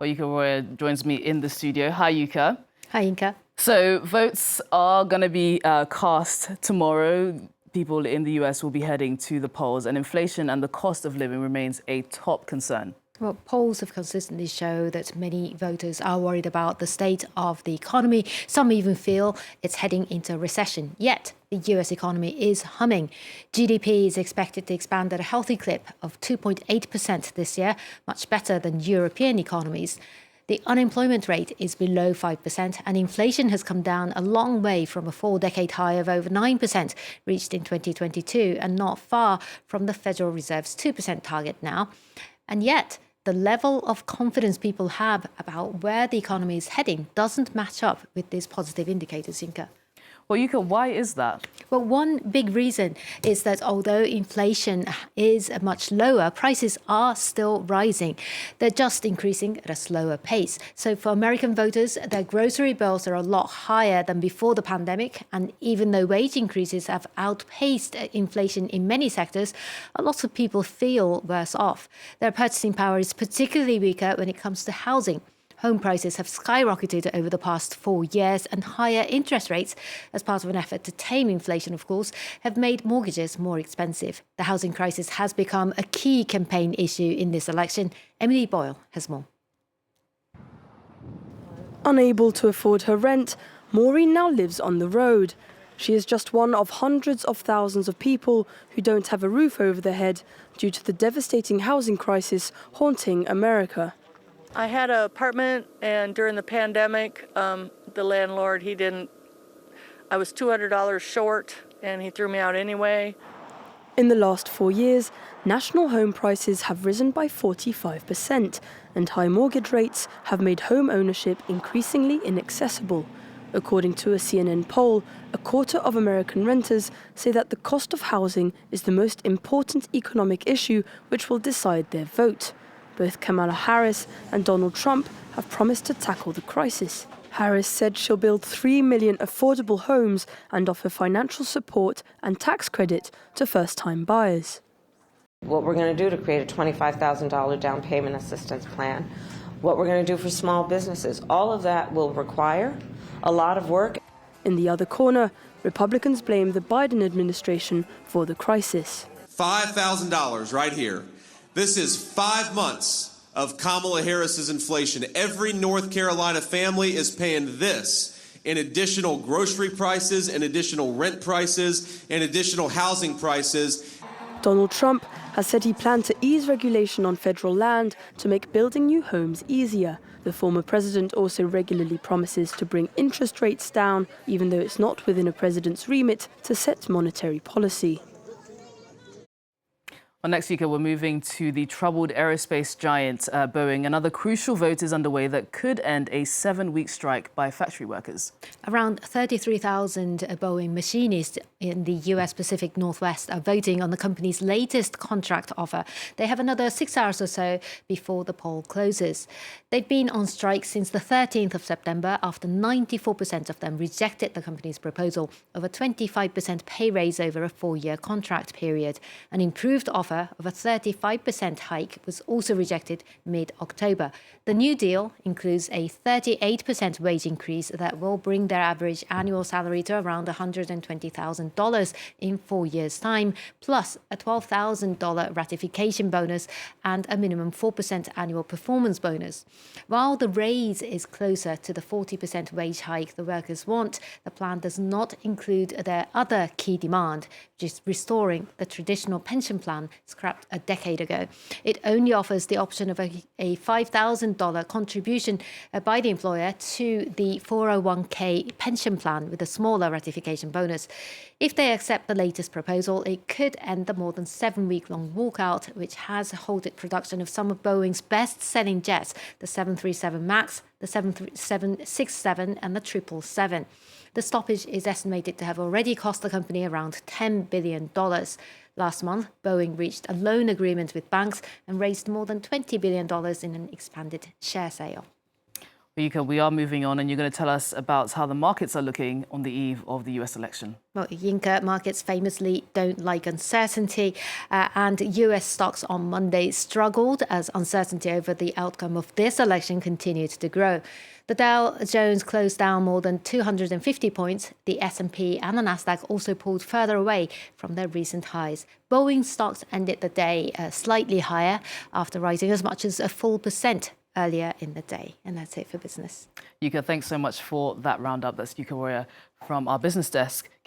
Well, Yuka Roya joins me in the studio. Hi, Yuka. Hi, Inka. So votes are going to be cast tomorrow. People in the US will be heading to the polls, and inflation and the cost of living remains a top concern. Well, polls have consistently shown that many voters are worried about the state of the economy. Some even feel it's heading into a recession. Yet, the US economy is humming. GDP is expected to expand at a healthy clip of 2.8% this year, much better than European economies. The unemployment rate is below 5%, and inflation has come down a long way from a 4-decade high of over 9% reached in 2022, and not far from the Federal Reserve's 2% target now. And yet, the level of confidence people have about where the economy is heading doesn't match up with these positive indicators, Inka. Well, Yuka, why is that? Well, one big reason is that although inflation is much lower, prices are still rising. They're just increasing at a slower pace. So for American voters, their grocery bills are a lot higher than before the pandemic. And even though wage increases have outpaced inflation in many sectors, a lot of people feel worse off. Their purchasing power is particularly weaker when it comes to housing. Home prices have skyrocketed over the past 4 years, and higher interest rates, as part of an effort to tame inflation, of course, have made mortgages more expensive. The housing crisis has become a key campaign issue in this election. Emily Boyle has more. Unable to afford her rent, Maureen now lives on the road. She is just one of hundreds of thousands of people who don't have a roof over their head due to the devastating housing crisis haunting America. I had an apartment, and during the pandemic, the landlord, I was $200 short, and he threw me out anyway. In the last 4 years, national home prices have risen by 45%, and high mortgage rates have made home ownership increasingly inaccessible. According to a CNN poll, a quarter of American renters say that the cost of housing is the most important economic issue which will decide their vote. Both Kamala Harris and Donald Trump have promised to tackle the crisis. Harris said she'll build 3 million affordable homes and offer financial support and tax credit to first-time buyers. What we're going to do to create a $25,000 down payment assistance plan, what we're going to do for small businesses, all of that will require a lot of work. In the other corner, Republicans blame the Biden administration for the crisis. $5,000 right here. This is 5 months of Kamala Harris's inflation. Every North Carolina family is paying this in additional grocery prices, in additional rent prices, in additional housing prices. Donald Trump has said he planned to ease regulation on federal land to make building new homes easier. The former president also regularly promises to bring interest rates down, even though it's not within a president's remit to set monetary policy. Well, next week, we're moving to the troubled aerospace giant Boeing. Another crucial vote is underway that could end a 7-week strike by factory workers. Around 33,000 Boeing machinists in the US Pacific Northwest are voting on the company's latest contract offer. They have another 6 hours or so before the poll closes. They've been on strike since the 13th of September after 94% of them rejected the company's proposal of a 25% pay raise over a 4-year contract period. An improved offer of a 35% hike was also rejected mid-October. The new deal includes a 38% wage increase that will bring their average annual salary to around $120,000 in 4 years' time, plus a $12,000 ratification bonus and a minimum 4% annual performance bonus. While the raise is closer to the 40% wage hike the workers want, the plan does not include their other key demand, which is restoring the traditional pension plan scrapped a decade ago. It only offers the option of a $5,000 contribution by the employer to the 401k pension plan with a smaller ratification bonus. If they accept the latest proposal, it could end the more than 7-week-long walkout, which has halted production of some of Boeing's best-selling jets, the 737 MAX, the 767 and the 777. The stoppage is estimated to have already cost the company around $10 billion. Last month, Boeing reached a loan agreement with banks and raised more than $20 billion in an expanded share sale. Yuka, we are moving on, and you're going to tell us about how the markets are looking on the eve of the US election. Well, Yinka, markets famously don't like uncertainty, and US stocks on Monday struggled as uncertainty over the outcome of this election continued to grow. The Dow Jones closed down more than 250 points. The S&P and the Nasdaq also pulled further away from their recent highs. Boeing stocks ended the day slightly higher after rising as much as a full percent earlier in the day. And that's it for business. Yuka, thanks so much for that roundup. That's Yuka Warrior from our business desk.